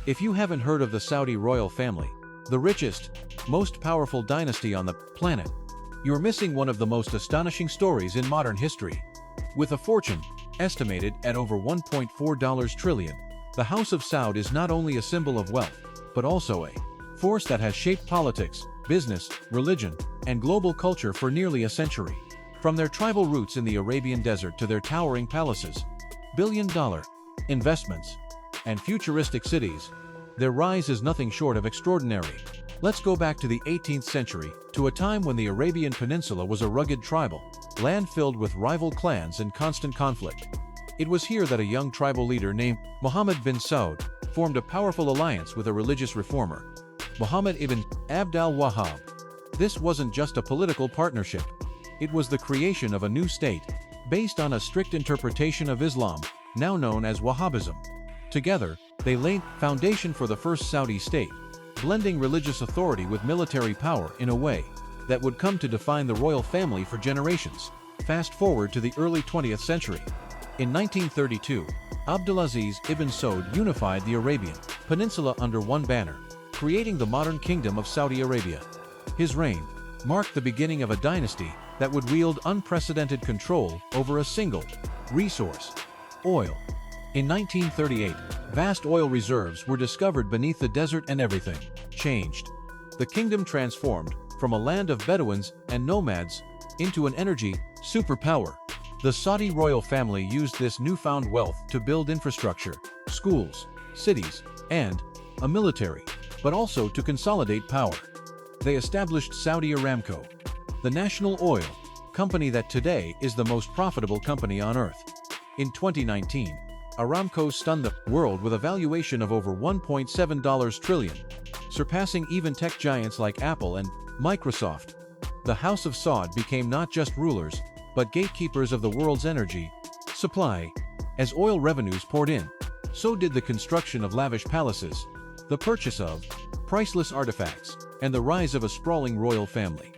If you haven't heard of the Saudi royal family, the richest, most powerful dynasty on the planet, you're missing one of the most astonishing stories in modern history. With a fortune estimated at over $1.4 trillion, the House of Saud is not only a symbol of wealth, but also a force that has shaped politics, business, religion, and global culture for nearly a century. From their tribal roots in the Arabian desert to their towering palaces, billion-dollar investments, and futuristic cities, their rise is nothing short of extraordinary. Let's go back to the 18th century, to a time when the Arabian Peninsula was a rugged tribal land filled with rival clans and constant conflict. It was here that a young tribal leader named Mohammed bin Saud formed a powerful alliance with a religious reformer, Muhammad ibn Abd al-Wahhab. This wasn't just a political partnership. It was the creation of a new state, based on a strict interpretation of Islam, now known as Wahhabism. Together, they laid the foundation for the first Saudi state, blending religious authority with military power in a way that would come to define the royal family for generations. Fast forward to the early 20th century. In 1932, Abdulaziz ibn Saud unified the Arabian Peninsula under one banner, creating the modern Kingdom of Saudi Arabia. His reign marked the beginning of a dynasty that would wield unprecedented control over a single resource: oil. In 1938, vast oil reserves were discovered beneath the desert and everything changed. The kingdom transformed from a land of Bedouins and nomads into an energy superpower. The Saudi royal family used this newfound wealth to build infrastructure, schools, cities, and a military, but also to consolidate power. They established Saudi Aramco, the national oil company that today is the most profitable company on earth. In 2019, Aramco stunned the world with a valuation of over $1.7 trillion, surpassing even tech giants like Apple and Microsoft. The House of Saud became not just rulers, but gatekeepers of the world's energy supply. As oil revenues poured in, so did the construction of lavish palaces, the purchase of priceless artifacts, and the rise of a sprawling royal family.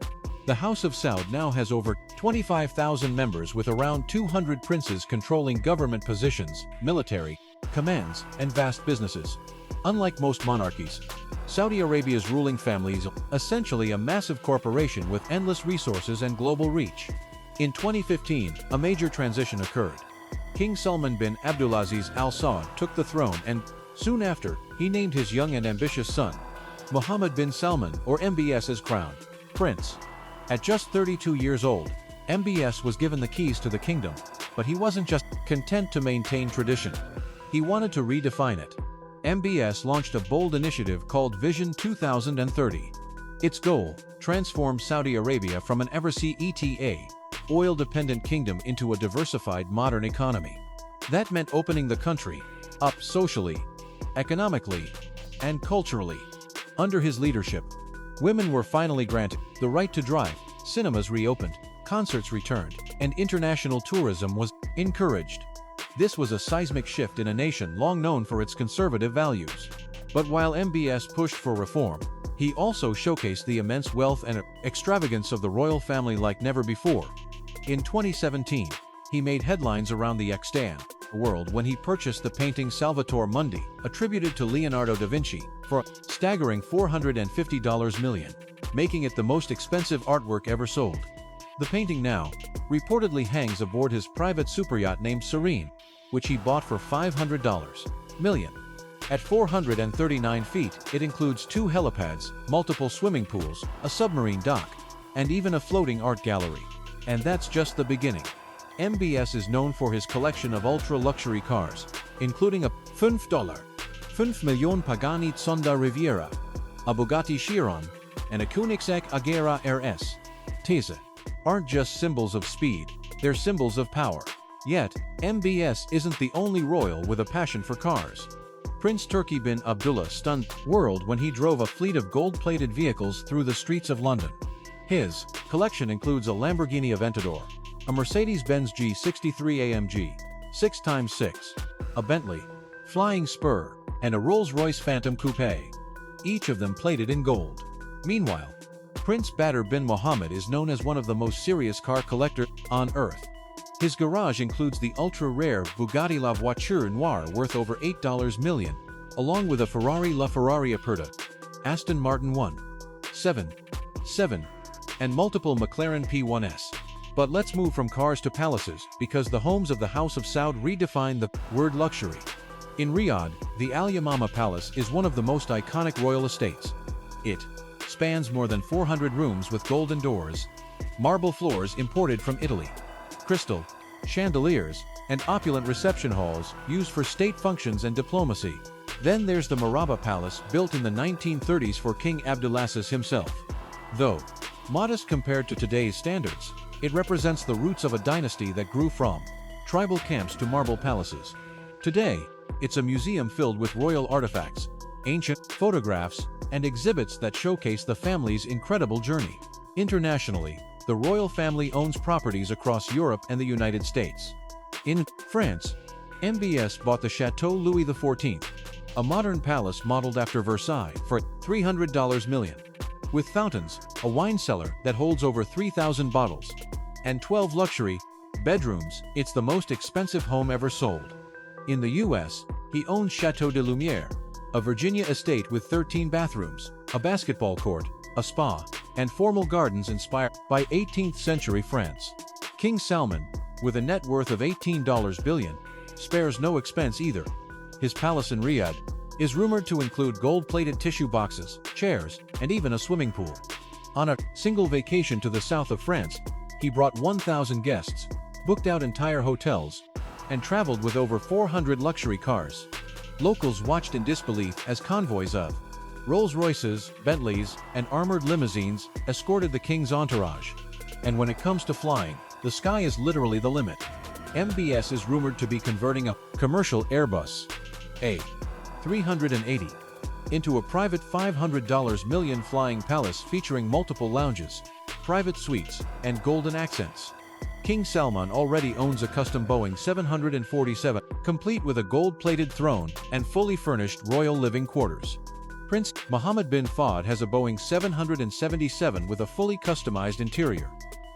The House of Saud now has over 25,000 members, with around 200 princes controlling government positions, military commands, and vast businesses. Unlike most monarchies, Saudi Arabia's ruling family is essentially a massive corporation with endless resources and global reach. In 2015, a major transition occurred. King Salman bin Abdulaziz Al Saud took the throne, and soon after, he named his young and ambitious son, Mohammed bin Salman, or MBS, as crown prince. At just 32 years old, MBS was given the keys to the kingdom, but he wasn't just content to maintain tradition. He wanted to redefine it. MBS launched a bold initiative called Vision 2030. Its goal: transform Saudi Arabia from an eversea oil-dependent kingdom into a diversified modern economy. That meant opening the country up socially, economically, and culturally. Under his leadership, women were finally granted the right to drive, cinemas reopened, concerts returned, and international tourism was encouraged. This was a seismic shift in a nation long known for its conservative values. But while MBS pushed for reform, he also showcased the immense wealth and extravagance of the royal family like never before. In 2017, he made headlines around the extant world when he purchased the painting Salvator Mundi, attributed to Leonardo da Vinci, for a staggering $450 million, making it the most expensive artwork ever sold. The painting now reportedly hangs aboard his private superyacht named Serene, which he bought for $500 million. At 439 feet, it includes 2 helipads, multiple swimming pools, a submarine dock, and even a floating art gallery. And that's just the beginning. MBS is known for his collection of ultra-luxury cars, including a $5 million Pagani Zonda Riviera, a Bugatti Chiron, and a Koenigsegg Agera RS. These aren't just symbols of speed, they're symbols of power. Yet, MBS isn't the only royal with a passion for cars. Prince Turki bin Abdullah stunned the world when he drove a fleet of gold-plated vehicles through the streets of London. His collection includes a Lamborghini Aventador, a Mercedes-Benz G63 AMG 6x6, a Bentley Flying Spur, and a Rolls-Royce Phantom Coupe, each of them plated in gold. Meanwhile, Prince Badr bin Mohammed is known as one of the most serious car collectors on earth. His garage includes the ultra-rare Bugatti La Voiture Noire worth over $8 million, along with a Ferrari LaFerrari Aperta, Aston Martin 1.7, and multiple McLaren P1s. But let's move from cars to palaces, because the homes of the House of Saud redefine the word luxury. In Riyadh, the Al Yamama Palace is one of the most iconic royal estates. It spans more than 400 rooms with golden doors, marble floors imported from Italy, crystal chandeliers, and opulent reception halls used for state functions and diplomacy. Then there's the Maraba Palace, built in the 1930s for King Abdulaziz himself. Though modest compared to today's standards, it represents the roots of a dynasty that grew from tribal camps to marble palaces. Today, it's a museum filled with royal artifacts, ancient photographs, and exhibits that showcase the family's incredible journey. Internationally, the royal family owns properties across Europe and the United States. In France, MBS bought the Chateau Louis XIV, a modern palace modeled after Versailles, for $300 million. With fountains, a wine cellar that holds over 3,000 bottles, and 12 luxury bedrooms, it's the most expensive home ever sold. In the US, he owns Chateau de Lumière, a Virginia estate with 13 bathrooms, a basketball court, a spa, and formal gardens inspired by 18th century France. King Salman, with a net worth of $18 billion, spares no expense either. His palace in Riyadh is rumored to include gold-plated tissue boxes, chairs, and even a swimming pool. On a single vacation to the south of France, he brought 1,000 guests, booked out entire hotels, and traveled with over 400 luxury cars. Locals watched in disbelief as convoys of Rolls-Royces, Bentleys, and armored limousines escorted the king's entourage. And when it comes to flying, the sky is literally the limit. MBS is rumored to be converting a commercial Airbus A380 into a private $500 million flying palace featuring multiple lounges, private suites, and golden accents. King Salman already owns a custom Boeing 747, complete with a gold-plated throne and fully furnished royal living quarters. Prince Mohammed bin Fahd has a Boeing 777 with a fully customized interior.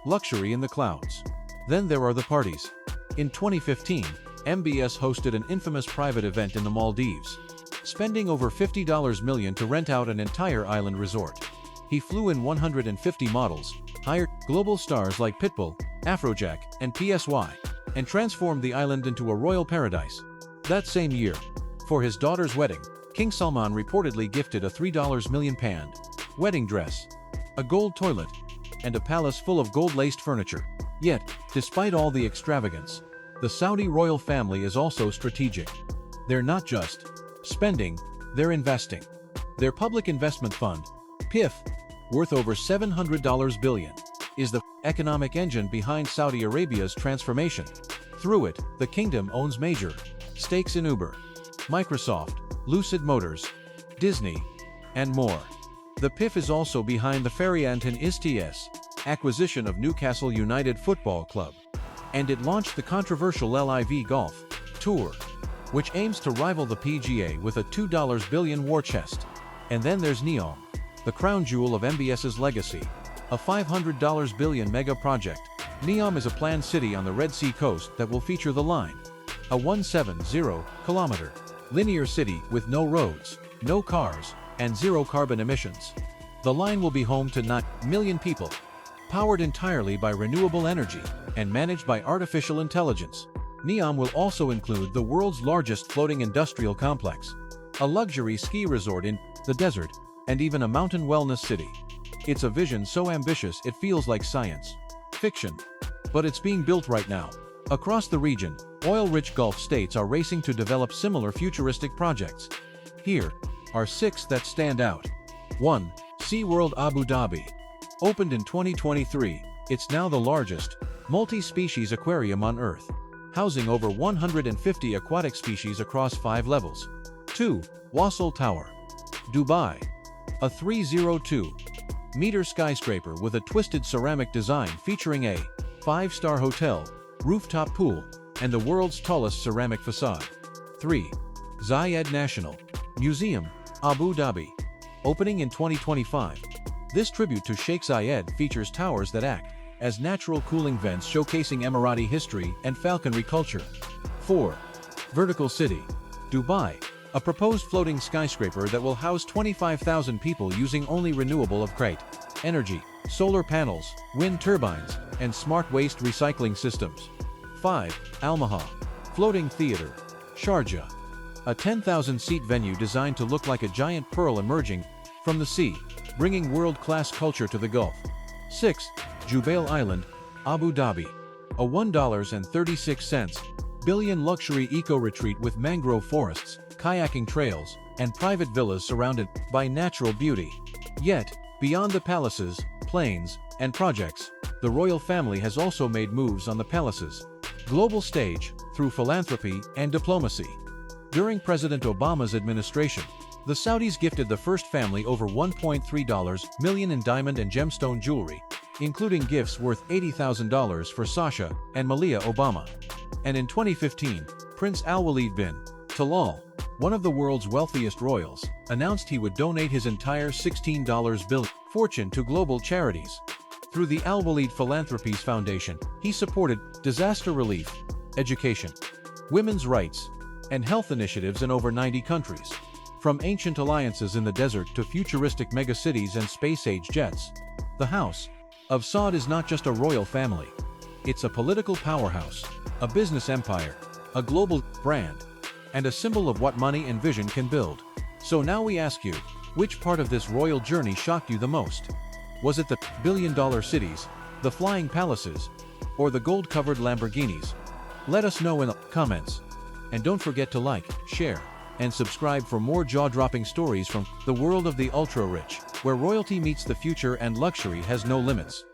Luxury in the clouds. Then there are the parties. In 2015, MBS hosted an infamous private event in the Maldives, spending over $50 million to rent out an entire island resort. He flew in 150 models, hired global stars like Pitbull, Afrojack, and PSY, and transformed the island into a royal paradise. That same year, for his daughter's wedding, King Salman reportedly gifted a £3 million wedding dress, a gold toilet, and a palace full of gold-laced furniture. Yet, despite all the extravagance, the Saudi royal family is also strategic. They're not just spending, they're investing. Their public investment fund, PIF, worth over $700 billion, is the economic engine behind Saudi Arabia's transformation. Through it, the kingdom owns major stakes in Uber, Microsoft, Lucid Motors, Disney, and more. The PIF is also behind the Fariantin Ists acquisition of Newcastle United Football Club, and it launched the controversial LIV Golf Tour, which aims to rival the PGA with a $2 billion war chest. And then there's NEOM, the crown jewel of MBS's legacy, a $500 billion mega project. NEOM is a planned city on the Red Sea coast that will feature the line, a 170-kilometer linear city with no roads, no cars, and zero carbon emissions. The line will be home to 9 million people, powered entirely by renewable energy and managed by artificial intelligence. NEOM will also include the world's largest floating industrial complex, a luxury ski resort in the desert, and even a mountain wellness city. It's a vision so ambitious it feels like science fiction. But it's being built right now. Across the region, oil-rich Gulf states are racing to develop similar futuristic projects. Here are 6 that stand out. 1. SeaWorld Abu Dhabi. Opened in 2023, it's now the largest multi-species aquarium on Earth, housing over 150 aquatic species across 5 levels. 2. Wasl Tower, Dubai. A 302-meter skyscraper with a twisted ceramic design featuring a 5-star hotel, rooftop pool, and the world's tallest ceramic facade. 3. Zayed National Museum, Abu Dhabi. Opening in 2025, this tribute to Sheikh Zayed features towers that act as natural cooling vents showcasing Emirati history and falconry culture. 4. Vertical City, Dubai. a proposed floating skyscraper that will house 25,000 people using only renewable of crate energy, solar panels, wind turbines, and smart waste recycling systems. 5. Al-Maha Floating Theater, Sharjah. A 10,000-seat venue designed to look like a giant pearl emerging from the sea, bringing world-class culture to the Gulf. 6. Jubail Island, Abu Dhabi. A $1.36 billion luxury eco-retreat with mangrove forests, kayaking trails, and private villas surrounded by natural beauty. Yet, beyond the palaces, planes, and projects, the royal family has also made moves on the palace's global stage through philanthropy and diplomacy. During President Obama's administration, the Saudis gifted the first family over $1.3 million in diamond and gemstone jewelry, including gifts worth $80,000 for Sasha and Malia Obama. And in 2015, Prince Al-Walid bin Talal, one of the world's wealthiest royals, announced he would donate his entire $16 billion fortune to global charities. Through the Al-Walid Philanthropies Foundation, he supported disaster relief, education, women's rights, and health initiatives in over 90 countries. From ancient alliances in the desert to futuristic megacities and space-age jets, the House of Saud is not just a royal family. It's a political powerhouse, a business empire, a global brand, and a symbol of what money and vision can build. So now we ask you, which part of this royal journey shocked you the most? Was it the billion-dollar cities, the flying palaces, or the gold-covered Lamborghinis? Let us know in the comments. And don't forget to like, share, and subscribe for more jaw-dropping stories from the world of the ultra-rich, where royalty meets the future and luxury has no limits.